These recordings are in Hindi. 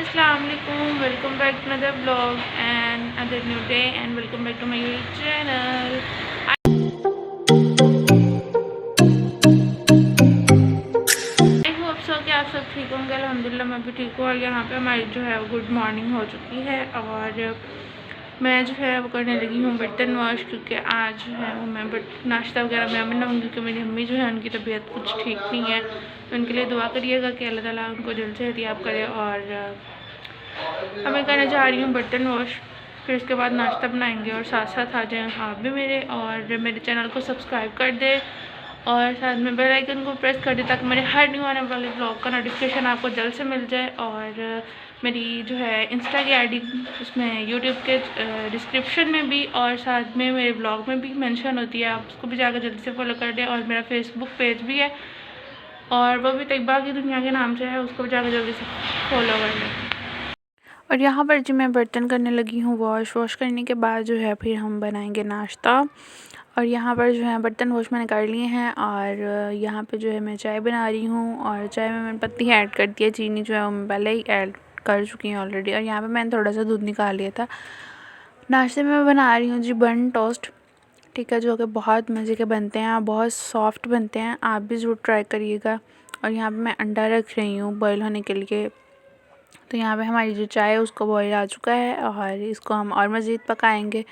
अस्सलाम वालेकुम, welcome back to another blog and other new day and welcome back to my YouTube channel. I hope so कि आप सब ठीक होंगे। अल्हम्दुलिल्लाह मैं भी ठीक हूँ। और यहाँ पे हमारी जो है वो गुड मॉर्निंग हो चुकी है और मैं जो है वो करने लगी हूँ बर्तन वॉश, क्योंकि आज जो है वो मैं नाश्ता वगैरह मैं बनाऊँगी, क्योंकि मेरी अम्मी जो है उनकी तबीयत कुछ ठीक नहीं है। तो उनके लिए दुआ करिएगा कि अल्लाह ताला उनको जल्द से एहतियाब करे। और अब मैं करने जा रही हूँ बर्तन वॉश, फिर उसके बाद नाश्ता बनाएंगे और साथ साथ आ जाएँ आप भी मेरे, और मेरे चैनल को सब्सक्राइब कर दे और साथ में बेल आइकन को प्रेस कर दे ताकि मेरे हर न्यू आने वाले ब्लॉग का नोटिफिकेशन आपको जल्द से मिल जाए। और मेरी जो है इंस्टा की आईडी उसमें यूट्यूब के डिस्क्रिप्शन में भी और साथ में मेरे ब्लॉग में भी मेंशन होती है, आप उसको भी जाकर जल्दी से फॉलो कर दें। और मेरा फेसबुक पेज भी है और वो भी तैयबा की दुनिया के नाम से है, उसको भी जाकर जल्दी से फॉलो कर लें। और यहाँ पर जी मैं बर्तन करने लगी हूँ वॉश करने के बाद जो है फिर हम बनाएंगे नाश्ता। और यहाँ पर जो है बर्तन वॉश मैंने कर लिए हैं और यहाँ पे जो है मैं चाय बना रही हूँ। और चाय में मैंने पत्ती ऐड कर दी है, चीनी जो है वो मैं पहले ही ऐड कर चुकी हूँ ऑलरेडी। और यहाँ पे मैंने थोड़ा सा दूध निकाल लिया था। नाश्ते में मैं बना रही हूँ जी बन टोस्ट, ठीक है, जो कि बहुत मज़े के बनते हैं, बहुत सॉफ्ट बनते हैं, आप भी ज़रूर ट्राई करिएगा। और यहाँ पे मैं अंडा रख रही हूँ बॉईल होने के लिए। तो यहाँ पे हमारी जो चाय है उसको बॉईल आ चुका है और इसको हम और मज़ीद पकाएंगे।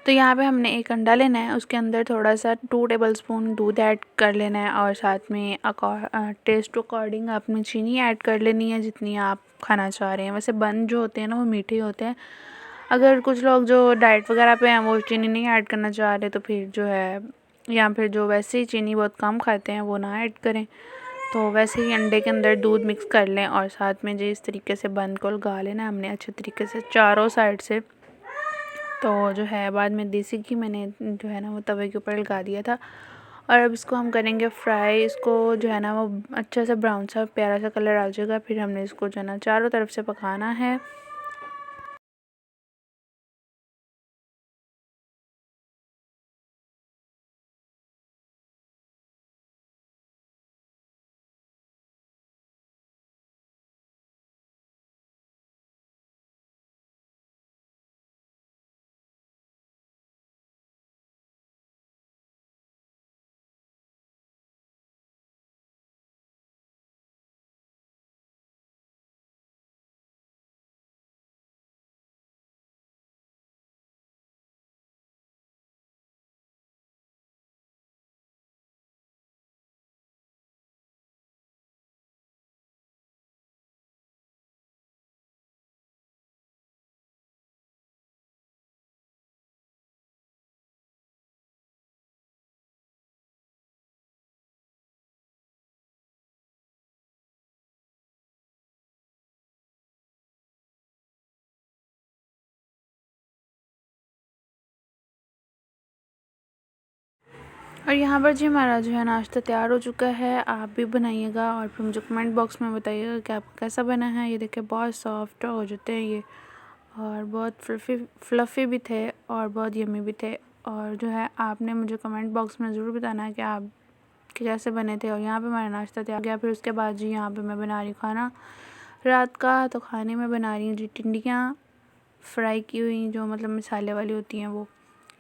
तो यहाँ पे हमने एक अंडा लेना है, उसके अंदर थोड़ा सा 2 टेबलस्पून दूध ऐड कर लेना है और साथ में टेस्ट अकॉर्डिंग आपने चीनी ऐड कर लेनी है जितनी आप खाना चाह रहे हैं। वैसे बन जो होते हैं ना वो मीठे होते हैं, अगर कुछ लोग जो डाइट वगैरह पे हैं वो चीनी नहीं ऐड करना चाह रहे तो फिर जो है, या फिर जो वैसे ही चीनी बहुत कम खाते हैं वो ना ऐड करें। तो वैसे ही अंडे के अंदर दूध मिक्स कर लें और साथ में जी इस तरीके से बंद को लगा लेना हमने अच्छे तरीके से चारों साइड से। तो जो है बाद में देसी घी मैंने जो है ना वो तवे के ऊपर लगा दिया था। और अब इसको हम करेंगे फ्राई। इसको जो है ना वो अच्छा सा ब्राउन सा प्यारा सा कलर आ जाएगा, फिर हमने इसको जो है ना चारों तरफ से पकाना है। और यहाँ पर जी हमारा जो है नाश्ता तैयार हो चुका है, आप भी बनाइएगा और फिर मुझे कमेंट बॉक्स में बताइएगा कि आपको कैसा बना है। ये देखिए बहुत सॉफ्ट हो जाते हैं ये और बहुत फ्लफ़ी भी थे और बहुत यम्मी भी थे। और जो है आपने मुझे कमेंट बॉक्स में ज़रूर बताना है कि आप कि कैसे बने थे। और यहाँ पे हमारा नाश्ता तैयार हो गया। फिर उसके बाद जी यहाँ पे मैं बना रही हूँ खाना रात का। तो खाने में बना रही हूँ जी टिंडियाँ फ्राई की हुई, जो मतलब मसाले वाली होती हैं वो।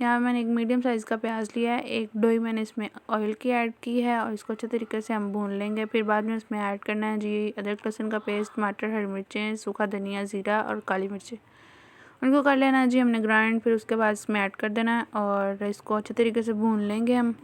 यहाँ मैंने एक मीडियम साइज़ का प्याज लिया है, एक डोई मैंने इसमें ऑयल की ऐड की है और इसको अच्छे तरीके से हम भून लेंगे। फिर बाद में इसमें ऐड करना है जी अदरक लहसुन का पेस्ट, टमाटर, हरी मिर्चें, सूखा धनिया, ज़ीरा और काली मिर्चें, उनको कर लेना है जी हमने ग्राइंड। फिर उसके बाद इसमें ऐड कर देना है और इसको अच्छे तरीके से भून लेंगे हम।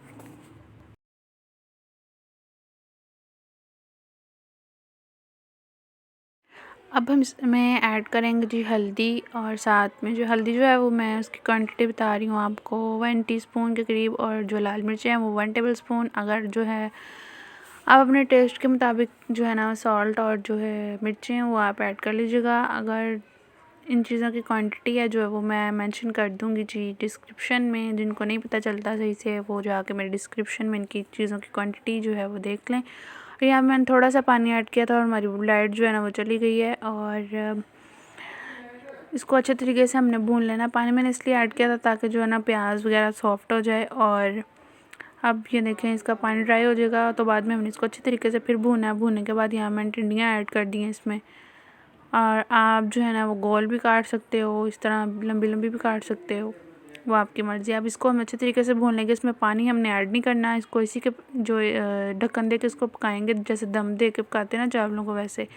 अब हम इसमें ऐड करेंगे जी हल्दी, और साथ में जो हल्दी जो है वो मैं उसकी क्वांटिटी बता रही हूँ आपको 1 टीस्पून के करीब। और जो लाल मिर्चें हैं वो 1 टेबलस्पून। अगर जो है आप अपने टेस्ट के मुताबिक जो है ना सॉल्ट और जो है मिर्चें हैं वो आप ऐड कर लीजिएगा। अगर इन चीज़ों की क्वांटिटी है जो है वो मैं मेंशन कर दूँगी जी डिस्क्रिप्शन में, जिनको नहीं पता चलता सही से वो जाके मेरे डिस्क्रिप्शन में इनकी चीज़ों की क्वांटिटी जो है वो देख लें। और यहाँ मैंने थोड़ा सा पानी ऐड किया था और हमारी लाइट जो है ना वो चली गई है। और इसको अच्छे तरीके से हमने भून लेना। पानी मैंने इसलिए ऐड किया था ताकि जो है ना प्याज वगैरह सॉफ्ट हो जाए। और अब ये देखें इसका पानी ड्राई हो जाएगा तो बाद में हमने इसको अच्छे तरीके से फिर भूना। भूनने के बाद यहाँ मैंने टिंडियाँ ऐड कर दी हैं इसमें और आप जो है ना वो गोल भी काट सकते हो, इस तरह लंबी लंबी भी काट सकते हो, वो आपकी मर्ज़ी। अब इसको हम अच्छे तरीके से भून लेंगे, इसमें पानी हमने ऐड नहीं करना है। इसको इसी के जो ढक्कन दे के इसको पकाएंगे, जैसे दम दे के पकाते हैं ना चावलों को, वैसे।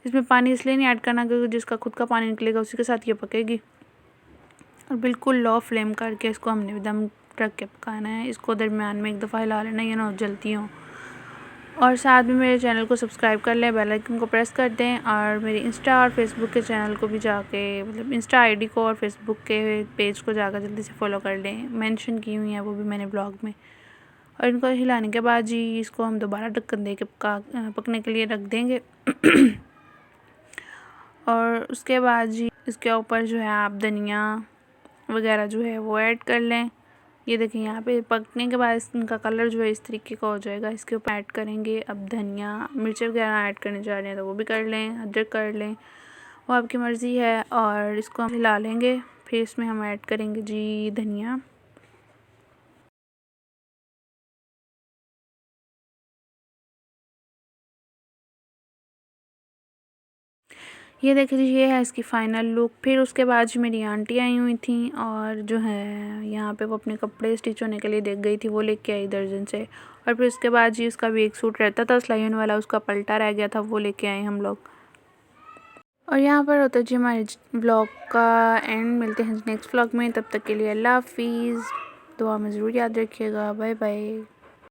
इसमें पानी इसलिए नहीं ऐड करना क्योंकि जिसका खुद का पानी निकलेगा उसी के साथ ये पकेगी। और बिल्कुल लो फ्लेम करके इसको हमने दम रख के पकाना है। इसको दरमियान में एक दफ़ा हिला लेना, ये ना जलती हो। और साथ में मेरे चैनल को सब्सक्राइब कर लें, बेल आइकन को प्रेस कर दें, और मेरे इंस्टा और फेसबुक के चैनल को भी जाके, मतलब इंस्टा आईडी को और फेसबुक के पेज को जाकर जल्दी से फॉलो कर लें। मेंशन की हुई है वो भी मैंने ब्लॉग में। और इनको हिलाने के बाद जी इसको हम दोबारा ढक्कन दे के पकने के लिए रख देंगे। और उसके बाद जी इसके ऊपर जो है आप धनिया वगैरह जो है वो ऐड कर लें। ये देखिए यहाँ पे पकने के बाद इनका कलर जो है इस तरीके का हो जाएगा। इसके ऊपर ऐड करेंगे अब धनिया, मिर्च वगैरह ऐड करने जा रहे हैं तो वो भी कर लें, अदरक कर लें, वो आपकी मर्ज़ी है। और इसको हम हिला लेंगे, फिर इसमें हम ऐड करेंगे जी धनिया। ये देखिए जी, ये है इसकी फ़ाइनल लुक। फिर उसके बाद जो मेरी आंटी आई हुई थी और जो है यहाँ पे वो अपने कपड़े स्टिच होने के लिए देख गई थी, वो लेके आई दर्जन से। और फिर उसके बाद जी उसका भी एक सूट रहता था सिलाइन वाला, उसका पल्टा रह गया था, वो लेके आए हम लोग। और यहाँ पर होता है जी हमारे ब्लॉग का एंड। मिलते हैं नेक्स्ट ब्लॉग में, तब तक के लिए अल्लाह हाफिज़। दुआ में ज़रूर याद रखिएगा। Bye bye.